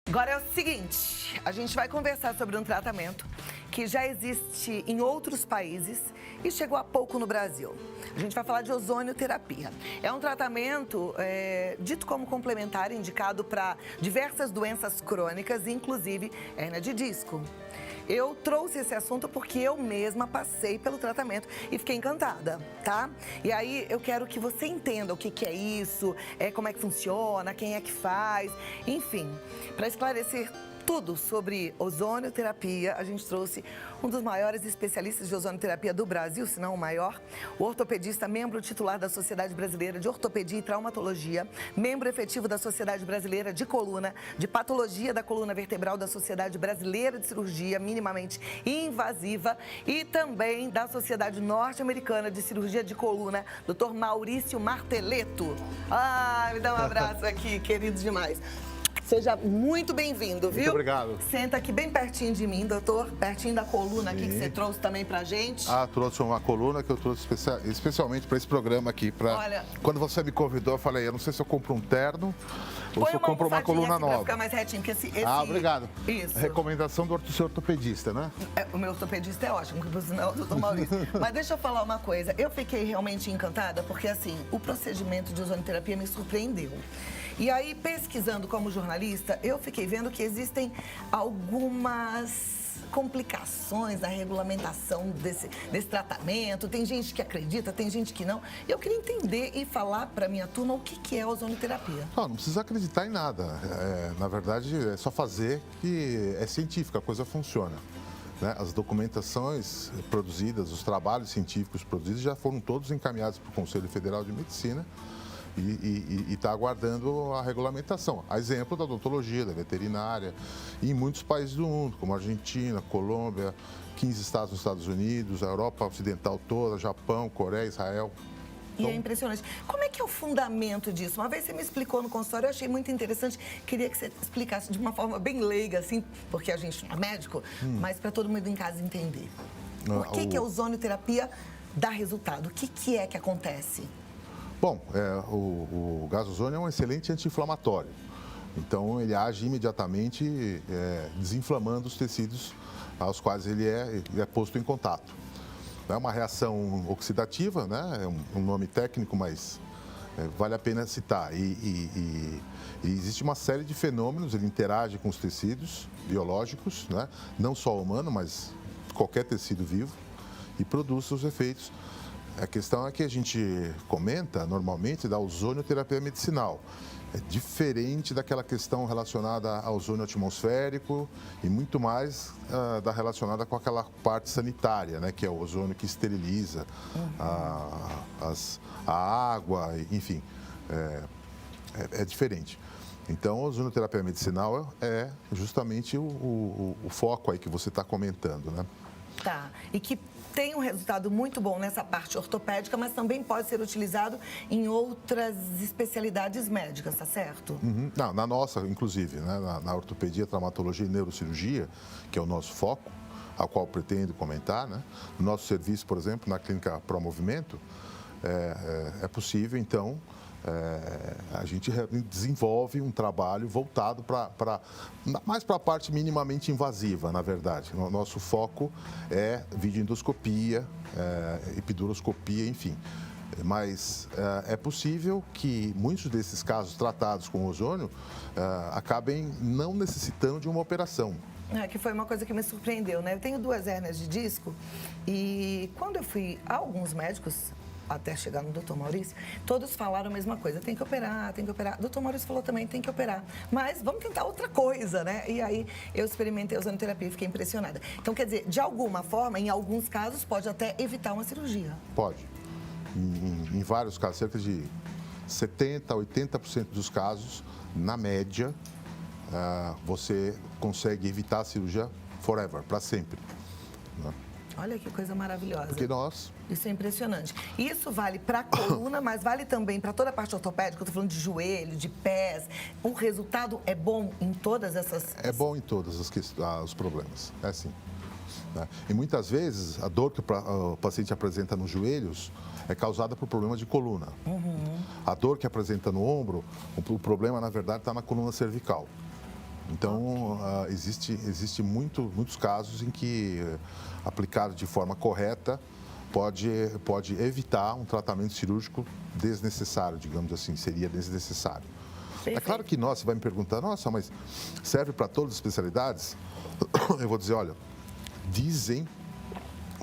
Agora é o seguinte, a gente vai conversar sobre um tratamento que já existe em outros países e chegou há pouco no Brasil. A gente vai falar de ozonioterapia. É um tratamento dito como complementar, indicado para diversas doenças crônicas, inclusive hérnia de disco. Eu trouxe esse assunto porque eu mesma passei pelo tratamento e fiquei encantada, tá? E aí eu quero que você entenda o que é isso, como é que funciona, quem é que faz, enfim, para esclarecer tudo sobre ozonioterapia, a gente trouxe um dos maiores especialistas de ozonioterapia do Brasil, se não o maior, o ortopedista, membro titular da Sociedade Brasileira de Ortopedia e Traumatologia, membro efetivo da Sociedade Brasileira de Coluna, de Patologia da Coluna Vertebral da Sociedade Brasileira de Cirurgia Minimamente Invasiva e também da Sociedade Norte-Americana de Cirurgia de Coluna, Dr. Maurício Marteletto. Me dá um abraço aqui, querido demais. Seja muito bem-vindo, viu? Muito obrigado. Senta aqui bem pertinho de mim, doutor, pertinho da coluna aqui que você trouxe também pra gente. Trouxe uma coluna que eu trouxe especialmente para esse programa aqui. Olha, quando você me convidou, eu falei, eu não sei se eu compro um terno ou se eu compro uma coluna assim nova. Pra ficar mais retinho, porque obrigado. Isso. Recomendação do seu ortopedista, né? O meu ortopedista é ótimo, que por sinal é o doutor Maurício. Mas deixa eu falar uma coisa, eu fiquei realmente encantada porque, assim, o procedimento de ozonioterapia me surpreendeu. E aí, pesquisando como jornalista, eu fiquei vendo que existem algumas complicações na regulamentação desse tratamento. Tem gente que acredita, tem gente que não. Eu queria entender e falar para minha turma o que é ozonioterapia. Não precisa acreditar em nada. Na verdade, é só fazer que é científica, a coisa funciona. Né? As documentações produzidas, os trabalhos científicos produzidos já foram todos encaminhados para o Conselho Federal de Medicina e está aguardando a regulamentação. A exemplo da odontologia, da veterinária, e em muitos países do mundo, como Argentina, Colômbia, 15 estados nos Estados Unidos, a Europa Ocidental toda, Japão, Coreia, Israel. E é impressionante. Como é que é o fundamento disso? Uma vez você me explicou no consultório, eu achei muito interessante. Queria que você explicasse de uma forma bem leiga, assim, porque a gente não é médico, mas para todo mundo em casa entender. Por que a ozonioterapia dá resultado? O que é que acontece? Bom, o gás ozônio é um excelente anti-inflamatório. Então, ele age imediatamente desinflamando os tecidos aos quais ele é posto em contato. É uma reação oxidativa, né? É um nome técnico, mas vale a pena citar. E existe uma série de fenômenos, ele interage com os tecidos biológicos, né? Não só o humano, mas qualquer tecido vivo, e produz seus efeitos. A questão é que a gente comenta normalmente da ozonioterapia medicinal. É diferente daquela questão relacionada ao ozônio atmosférico e muito mais relacionada com aquela parte sanitária, né, que é o ozônio que esteriliza a água, enfim, é diferente. Então, a ozonioterapia medicinal é justamente o foco aí que você está comentando, né? Tá, e que tem um resultado muito bom nessa parte ortopédica, mas também pode ser utilizado em outras especialidades médicas, tá certo? Uhum. Não, na nossa, inclusive, né, na ortopedia, traumatologia e neurocirurgia, que é o nosso foco, ao qual pretendo comentar, né? No nosso serviço, por exemplo, na clínica Promovimento, é possível, então, a gente desenvolve um trabalho voltado mais para a parte minimamente invasiva, na verdade. O nosso foco é videoendoscopia, epiduroscopia, enfim. Mas é possível que muitos desses casos tratados com ozônio acabem não necessitando de uma operação. Que foi uma coisa que me surpreendeu, né? Eu tenho 2 hérnias de disco e quando eu fui a alguns médicos, até chegar no doutor Maurício, todos falaram a mesma coisa, tem que operar, tem que operar. O doutor Maurício falou também, tem que operar, mas vamos tentar outra coisa, né? E aí eu experimentei a ozonioterapia e fiquei impressionada. Então, quer dizer, de alguma forma, em alguns casos, pode até evitar uma cirurgia. Pode. Em vários casos, cerca de 70% a 80% dos casos, na média, você consegue evitar a cirurgia forever, para sempre. Né? Olha que coisa maravilhosa. Porque nós... Isso é impressionante. Isso vale para a coluna, mas vale também para toda a parte ortopédica. Eu estou falando de joelho, de pés. O resultado é bom em todas essas... É bom em todos os problemas, é sim. Né? E muitas vezes a dor que o paciente apresenta nos joelhos é causada por problemas de coluna. A dor que apresenta no ombro, o problema, na verdade, está na coluna cervical. Então, existe muitos casos em que, aplicado de forma correta, pode evitar um tratamento cirúrgico desnecessário, digamos assim, seria desnecessário. Perfeito. É claro que você vai me perguntar, nossa, mas serve para todas as especialidades? Eu vou dizer, olha, dizem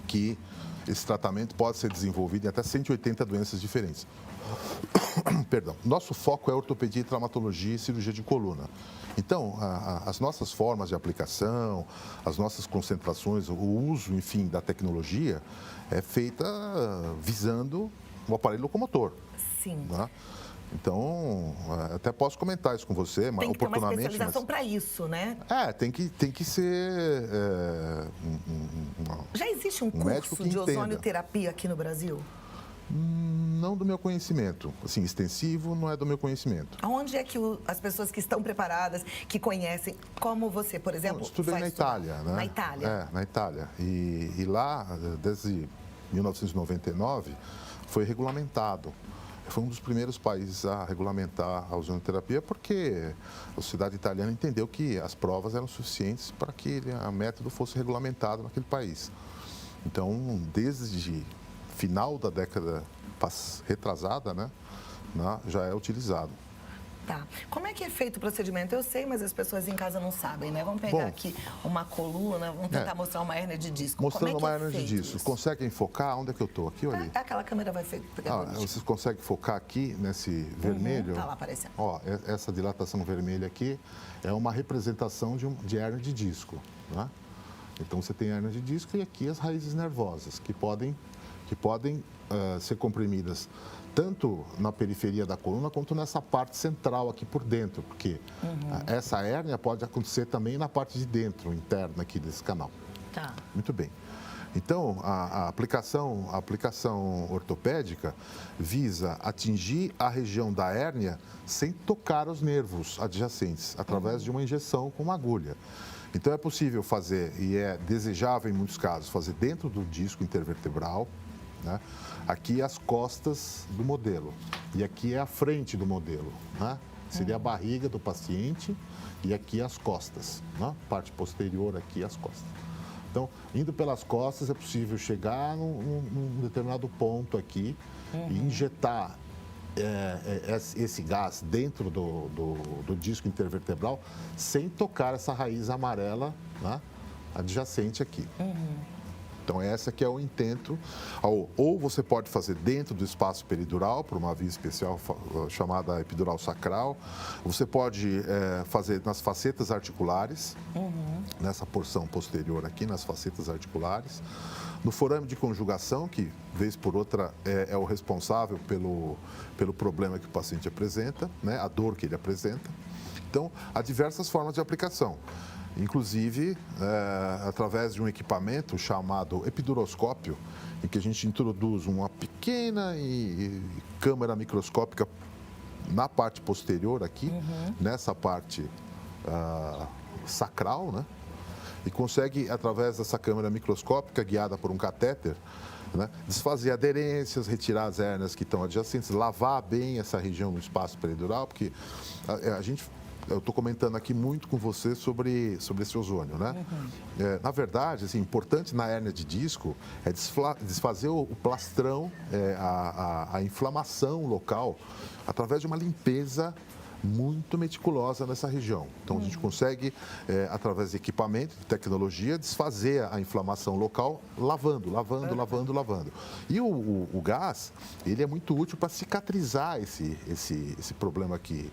que esse tratamento pode ser desenvolvido em até 180 doenças diferentes. Perdão. Nosso foco é ortopedia e traumatologia e cirurgia de coluna. Então, as nossas formas de aplicação, as nossas concentrações, o uso, enfim, da tecnologia é feita visando o aparelho locomotor. Sim. Né? Então, até posso comentar isso com você, mas tem que ter uma oportunamente. especialização para isso, né? Tem que ser Já existe um médico curso que de entenda. ozonioterapia aqui no Brasil? Não do meu conhecimento. Assim, extensivo não é do meu conhecimento. Aonde é que as pessoas que estão preparadas, que conhecem, como você, por exemplo, Eu estudei na Itália, né? Na Itália? Na Itália. E lá, desde 1999, foi regulamentado. Foi um dos primeiros países a regulamentar a ozonioterapia, porque a sociedade italiana entendeu que as provas eram suficientes para que o método fosse regulamentado naquele país. Então, desde final da década retrasada, né, já é utilizado. Tá. Como é que é feito o procedimento? Eu sei, mas as pessoas em casa não sabem, né? Vamos pegar aqui uma coluna, vamos tentar mostrar uma hérnia de disco. Mostrando uma hérnia é de disco. Isso? Conseguem focar? Onde é que eu estou? Aqui ou ali? Aquela câmera vai pegar. Vocês conseguem focar aqui nesse vermelho? Tá lá aparecendo. Ó, essa dilatação vermelha aqui é uma representação de hérnia de disco, né? Então você tem hérnia de disco e aqui as raízes nervosas que podem ser comprimidas tanto na periferia da coluna quanto nessa parte central aqui por dentro, porque essa hérnia pode acontecer também na parte de dentro, interna aqui desse canal. Tá. Muito bem. Então, a aplicação ortopédica visa atingir a região da hérnia sem tocar os nervos adjacentes, através de uma injeção com uma agulha. Então, é possível fazer, e é desejável em muitos casos, fazer dentro do disco intervertebral, né? Aqui as costas do modelo e aqui é a frente do modelo, né? Seria a barriga do paciente e aqui as costas, né? Parte posterior aqui as costas. Então, indo pelas costas é possível chegar num determinado ponto aqui e injetar esse gás dentro do disco intervertebral sem tocar essa raiz amarela, né, adjacente aqui. Então, esse aqui é o intento. Ou você pode fazer dentro do espaço peridural, por uma via especial chamada epidural sacral. Você pode fazer nas facetas articulares, nessa porção posterior aqui, nas facetas articulares. No forame de conjugação, que, vez por outra, é o responsável pelo problema que o paciente apresenta, né, a dor que ele apresenta. Então, há diversas formas de aplicação. Inclusive, através de um equipamento chamado epiduroscópio, em que a gente introduz uma pequena câmera microscópica na parte posterior aqui, nessa parte sacral, né? E consegue, através dessa câmera microscópica, guiada por um catéter, né, desfazer aderências, retirar as hérnias que estão adjacentes, lavar bem essa região no espaço peridural, porque eu estou comentando aqui muito com você sobre esse ozônio, né? Na verdade, assim, importante na hérnia de disco é desfazer o plastrão, a inflamação local, através de uma limpeza muito meticulosa nessa região. Então, a gente consegue, através de equipamento, de tecnologia, desfazer a inflamação local lavando. E o gás, ele é muito útil para cicatrizar esse problema que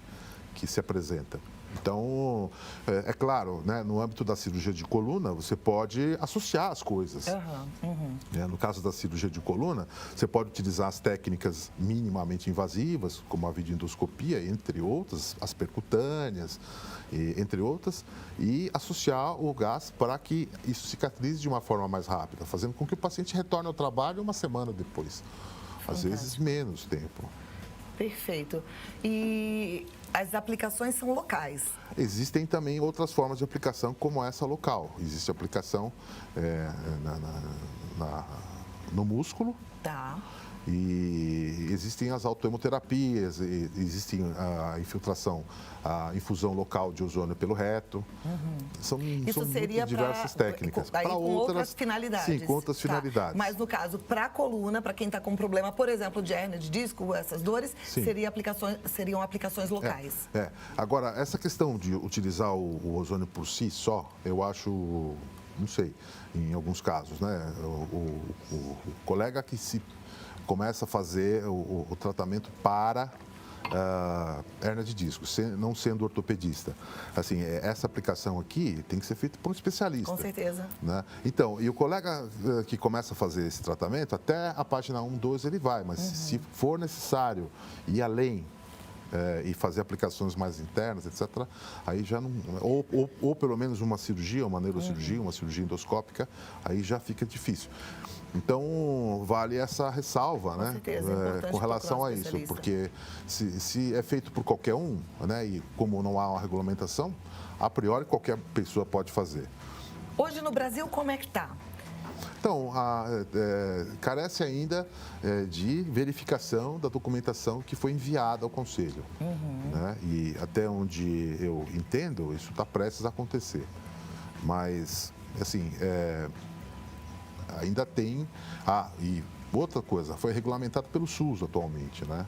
se apresenta. Então, é claro, né, no âmbito da cirurgia de coluna, você pode associar as coisas. No caso da cirurgia de coluna, você pode utilizar as técnicas minimamente invasivas, como a videoendoscopia, entre outras, as percutâneas, entre outras, e associar o gás para que isso cicatrize de uma forma mais rápida, fazendo com que o paciente retorne ao trabalho uma semana depois. Às vezes, menos tempo. Perfeito. E as aplicações são locais? Existem também outras formas de aplicação, como essa local. Existe aplicação no músculo. Tá. E existem as autohemoterapias, existem a infiltração, a infusão local de ozônio pelo reto. São seria diversas técnicas. Para outras finalidades. Sim, com outras finalidades. Mas no caso, para a coluna, para quem está com problema, por exemplo, de hérnia de disco, essas dores, seriam aplicações locais. Agora, essa questão de utilizar o ozônio por si só, eu acho, não sei, em alguns casos, né? O colega que se começa a fazer o tratamento para hérnia de disco, não sendo ortopedista. Assim, essa aplicação aqui tem que ser feita por um especialista. Com certeza. Né? Então, e o colega que começa a fazer esse tratamento, até a página 1, 12 ele vai, mas se for necessário ir além e fazer aplicações mais internas, etc., aí já não... Ou pelo menos uma cirurgia, uma neurocirurgia, uma cirurgia endoscópica, aí já fica difícil. Então, vale essa ressalva, né? Com relação a isso, porque se é feito por qualquer um, né? E como não há uma regulamentação, a priori qualquer pessoa pode fazer. Hoje no Brasil, como é que está? Então, carece ainda de verificação da documentação que foi enviada ao Conselho. Né? E até onde eu entendo, isso está prestes a acontecer. Mas, assim, ainda tem... e outra coisa, foi regulamentado pelo SUS atualmente, né?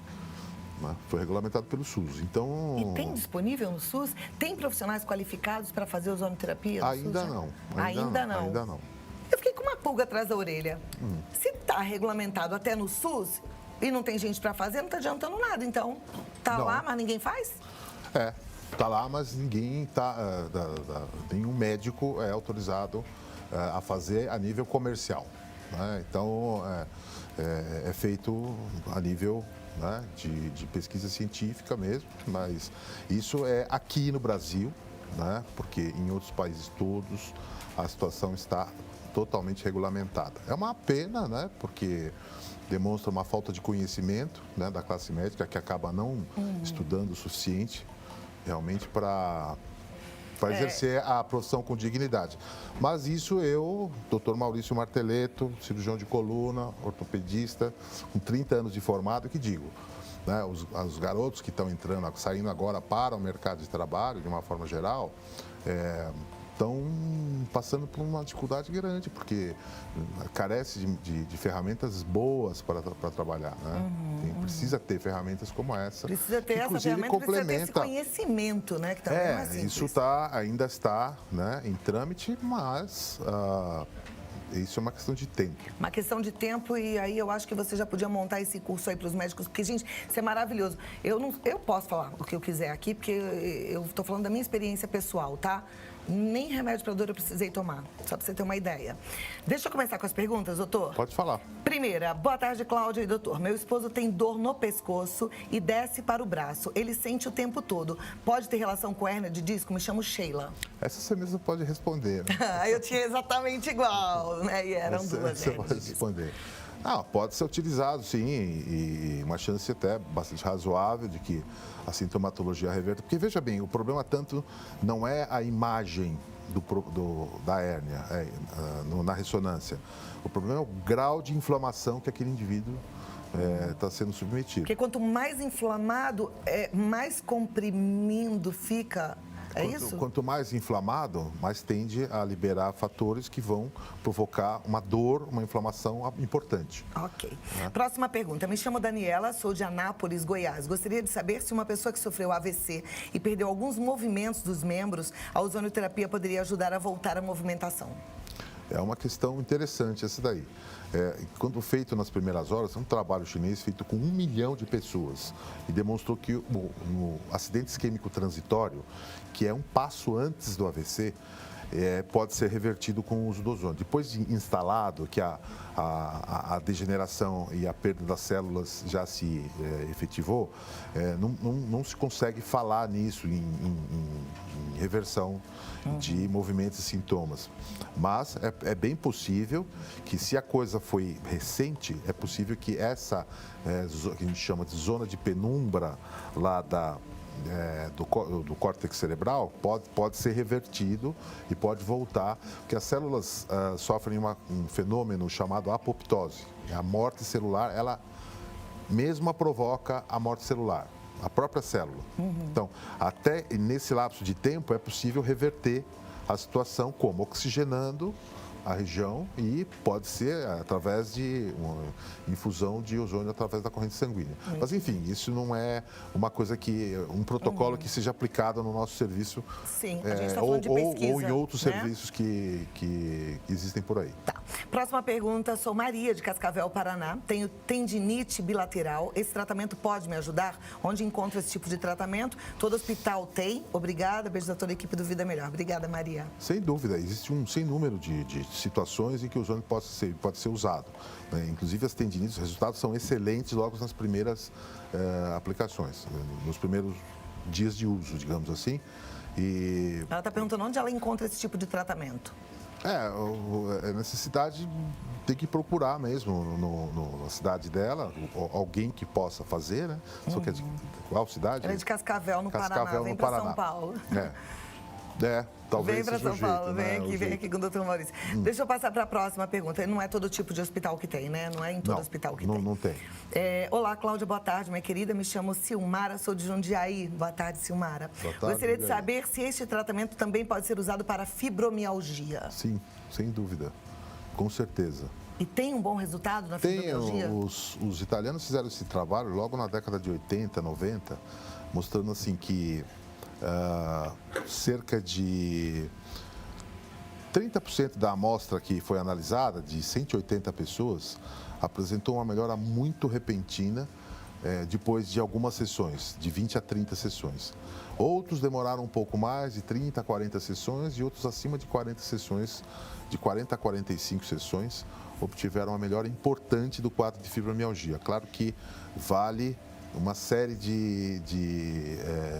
Foi regulamentado pelo SUS. Então... E tem disponível no SUS? Tem profissionais qualificados para fazer ozonoterapia no ainda SUS? Não. Ainda não. Eu fiquei com uma pulga atrás da orelha. Se está regulamentado até no SUS e não tem gente para fazer, não está adiantando nada. Então, está lá, mas ninguém faz? Está lá, mas ninguém nenhum médico é autorizado a fazer a nível comercial. Né? Então, é feito a nível, né, de pesquisa científica mesmo, mas isso é aqui no Brasil, né, porque em outros países todos a situação está totalmente regulamentada. É uma pena, né, porque demonstra uma falta de conhecimento, né, da classe médica, que acaba não estudando o suficiente realmente para exercer a profissão com dignidade. Mas isso doutor Maurício Marteletto, cirurgião de coluna, ortopedista, com 30 anos de formado, que digo. Né, os garotos que estão saindo agora para o mercado de trabalho, de uma forma geral, estão passando por uma dificuldade grande, porque carece de ferramentas boas para trabalhar. Né? Precisa ter ferramentas como essa. Precisa ter essa ferramenta, precisa ter esse conhecimento, né? Que também não é simples. Isso ainda está, né, em trâmite, mas isso é uma questão de tempo. Uma questão de tempo, e aí eu acho que você já podia montar esse curso aí para os médicos, porque, gente, isso é maravilhoso. Eu posso falar o que eu quiser aqui, porque eu estou falando da minha experiência pessoal, tá? Nem remédio para dor eu precisei tomar, só para você ter uma ideia. Deixa eu começar com as perguntas, doutor? Pode falar. Primeira, boa tarde, Cláudia e doutor. Meu esposo tem dor no pescoço e desce para o braço. Ele sente o tempo todo. Pode ter relação com hérnia de disco? Me chamo Sheila. Essa você mesmo pode responder. Né? Eu tinha exatamente igual, né? E eram duas. Você pode responder. Pode ser utilizado, sim, e uma chance até bastante razoável de que a sintomatologia reverta. Porque, veja bem, o problema tanto não é a imagem da hérnia na ressonância. O problema é o grau de inflamação que aquele indivíduo está sendo submetido. Porque quanto mais inflamado, mais comprimindo fica... isso? Quanto mais inflamado, mais tende a liberar fatores que vão provocar uma dor, uma inflamação importante. Ok. Próxima pergunta. Me chamo Daniela, sou de Anápolis, Goiás. Gostaria de saber se uma pessoa que sofreu AVC e perdeu alguns movimentos dos membros, a ozonoterapia poderia ajudar a voltar à movimentação. É uma questão interessante essa daí. Quando feito nas primeiras horas, um trabalho chinês feito com 1 milhão de pessoas e demonstrou que no acidente isquêmico transitório, que é um passo antes do AVC, pode ser revertido com o uso do ozônio. Depois de instalado, que a degeneração e a perda das células já se efetivou, não se consegue falar nisso em reversão de movimentos e sintomas. Mas é bem possível que, se a coisa foi recente, é possível que essa, que a gente chama de zona de penumbra lá do córtex cerebral pode ser revertido e pode voltar, porque as células sofrem um fenômeno chamado apoptose. A morte celular, ela mesma provoca a morte celular, a própria célula. Então, até nesse lapso de tempo é possível reverter a situação como oxigenando a região e pode ser através de uma infusão de ozônio através da corrente sanguínea. Mas, enfim, isso não é uma coisa um protocolo que seja aplicado no nosso serviço. Sim, a gente está falando de pesquisa, ou em outros né? serviços que existem por aí. Tá. Próxima pergunta, sou Maria, de Cascavel, Paraná. Tenho tendinite bilateral. Esse tratamento pode me ajudar? Onde encontro esse tipo de tratamento? Todo hospital tem? Obrigada. Beijo da toda a equipe do Vida Melhor. Obrigada, Maria. Sem dúvida, existe um sem número de situações em que o ozônio pode ser usado, né? Inclusive as tendinites, os resultados são excelentes logo nas primeiras aplicações, nos primeiros dias de uso, digamos assim. E Ela está perguntando onde ela encontra esse tipo de tratamento. a necessidade tem que procurar mesmo na cidade dela, alguém que possa fazer, né? Só que é de qual cidade? Ela é de Cascavel, no Paraná. Vem para São Paulo. Talvez vem para seja São o jeito, Paulo, né? vem aqui com o doutor Maurício. Deixa eu passar para a próxima pergunta. Não é todo tipo de hospital que tem, né? Não é em todo hospital que tem. Não tem. Olá, Cláudia, boa tarde, minha querida. Me chamo Silmara, sou de Jundiaí. Boa tarde, Silmara. Boa tarde, Gostaria de Jundiaí. saber se este tratamento também pode ser usado para fibromialgia. Sim, sem dúvida, com certeza. E tem um bom resultado na fibromialgia? Os italianos fizeram esse trabalho logo na década de 80, 90, mostrando assim que cerca de 30% da amostra que foi analisada, de 180 pessoas, apresentou uma melhora muito repentina depois de algumas sessões, de 20 a 30 sessões. Outros demoraram um pouco mais, de 30 a 40 sessões, e outros acima de 40 sessões, de 40 a 45 sessões, obtiveram uma melhora importante do quadro de fibromialgia. Claro que vale uma série de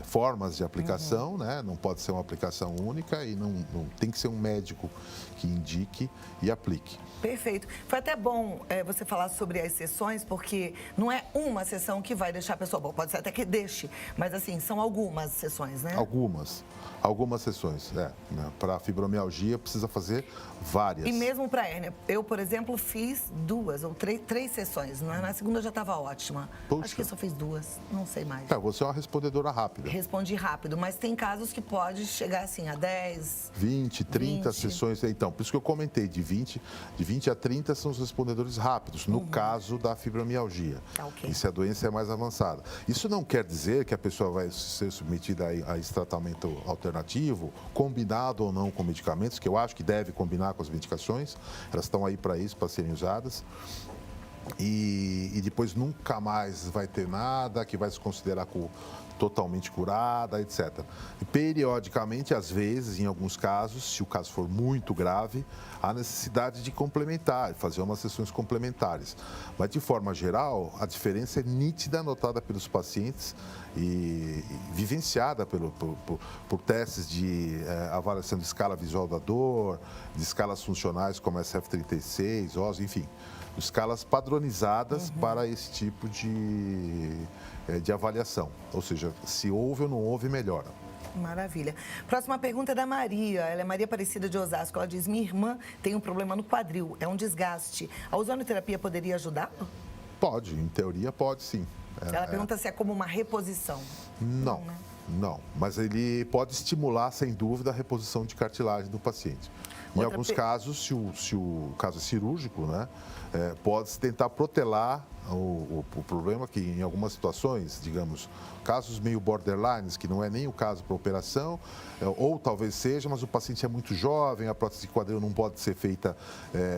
formas de aplicação, né? Não pode ser uma aplicação única e não tem que ser um médico que indique e aplique. Perfeito. Foi até bom você falar sobre as sessões, porque não é uma sessão que vai deixar a pessoa boa. Pode ser até que deixe, mas assim, são algumas sessões, né? Algumas sessões, né? Para fibromialgia precisa fazer várias. E mesmo para hérnia. Eu, por exemplo, fiz 2 ou 3 sessões. Na segunda já estava ótima. Puxa. Acho que só fiz 2, não sei mais. Você é uma respondedora rápida. Respondi rápido, mas tem casos que pode chegar assim a 10... 20, 30 sessões. Então, por isso que eu comentei, de 20 a 30 são os respondedores rápidos, no caso da fibromialgia. Ok. E se a doença é mais avançada. Isso não quer dizer que a pessoa vai ser submetida a esse tratamento alternativo, combinado ou não com medicamentos, que eu acho que deve combinar com as medicações. Elas estão aí para isso, para serem usadas. E depois nunca mais vai ter nada que vai se considerar totalmente curada, etc. E periodicamente, às vezes, em alguns casos, se o caso for muito grave, há necessidade de complementar, fazer umas sessões complementares. Mas, de forma geral, a diferença é nítida, notada pelos pacientes e vivenciada por testes de avaliação de escala visual da dor, de escalas funcionais como SF36, OS, enfim, escalas padronizadas para esse tipo de avaliação. Ou seja, se houve ou não houve, melhora. Maravilha. Próxima pergunta é da Maria. Ela é Maria Aparecida de Osasco. Ela diz: minha irmã tem um problema no quadril, é um desgaste. A ozonioterapia poderia ajudá-la? Pode, em teoria pode sim. Ela pergunta se é como uma reposição. Não, né? não. Mas ele pode estimular, sem dúvida, a reposição de cartilagem do paciente. Em alguns casos, se o caso é cirúrgico, né, pode-se tentar protelar o problema que, em algumas situações, digamos, casos meio borderlines, que não é nem o caso para operação, ou talvez seja, mas o paciente é muito jovem, a prótese de quadril não pode ser feita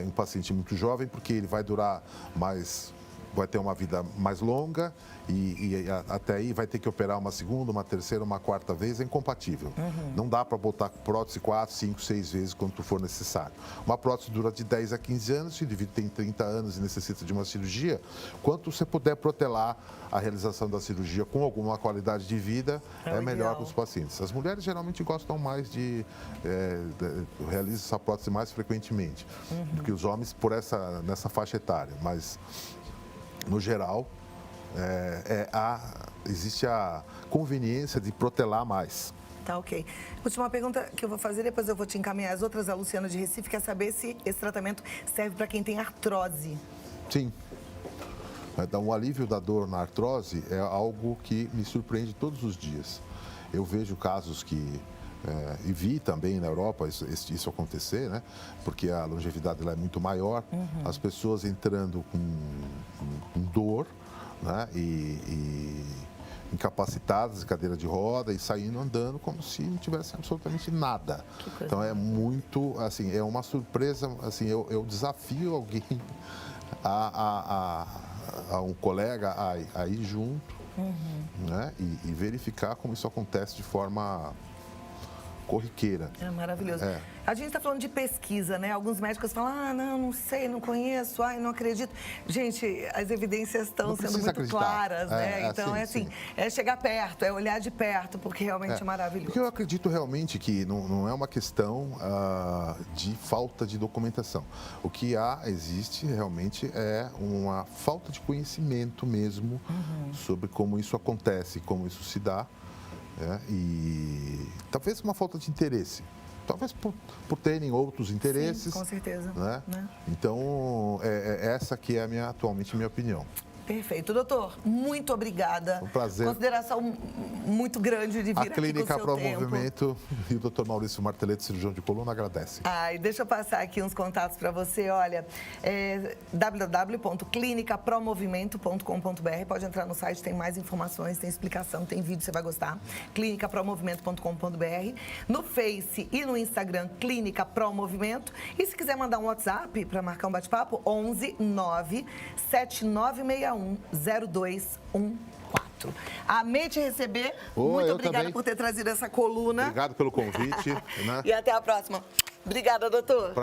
em um paciente muito jovem, porque ele vai durar mais, vai ter uma vida mais longa e até aí vai ter que operar uma segunda, uma terceira, uma quarta vez, é incompatível. Não dá para botar prótese 4, 5, 6 vezes quanto for necessário. Uma prótese dura de 10 a 15 anos, se o indivíduo tem 30 anos e necessita de uma cirurgia, quanto você puder protelar a realização da cirurgia com alguma qualidade de vida, é melhor para os pacientes. As mulheres geralmente gostam mais realizar essa prótese mais frequentemente do que os homens nessa faixa etária, mas no geral existe a conveniência de protelar mais. Tá, ok. Última pergunta que eu vou fazer, depois eu vou te encaminhar as outras. A Luciana de Recife quer saber se esse tratamento serve para quem tem artrose. Sim. O alívio da dor na artrose é algo que me surpreende todos os dias. Eu vejo casos que, e vi também na Europa isso acontecer, né? Porque a longevidade lá é muito maior, as pessoas entrando com dor, né? E incapacitadas de cadeira de roda e saindo andando como se não tivesse absolutamente nada. Então é muito, assim, é uma surpresa, assim, eu desafio alguém a um colega a ir junto, né? E verificar como isso acontece de forma corriqueira. É maravilhoso. É. A gente está falando de pesquisa, né? Alguns médicos falam, não sei, não conheço, não acredito. Gente, as evidências estão sendo muito acreditar. claras, né? Então, sim. É chegar perto, é olhar de perto, porque realmente é maravilhoso. Porque eu acredito realmente que não é uma questão de falta de documentação. O que existe realmente é uma falta de conhecimento mesmo sobre como isso acontece, como isso se dá. E talvez uma falta de interesse, talvez por terem outros interesses. Sim, com certeza. Né? Então, essa que é atualmente a minha opinião. Perfeito. Doutor, muito obrigada. Um prazer. Consideração muito grande de vir aqui com o seu Clínica tempo. Promovimento e o Dr. Maurício Martelete, cirurgião de coluna, agradece. E deixa eu passar aqui uns contatos para você. Olha, www.clinicapromovimento.com.br. Pode entrar no site, tem mais informações, tem explicação, tem vídeo, você vai gostar. clinicapromovimento.com.br. No Face e no Instagram, Clínica Promovimento. E se quiser mandar um WhatsApp para marcar um bate-papo, 11 9 7961 0214. Amei te receber. Muito obrigada também. por ter trazido essa coluna. Obrigado pelo convite. Né? E até a próxima. Obrigada, doutor.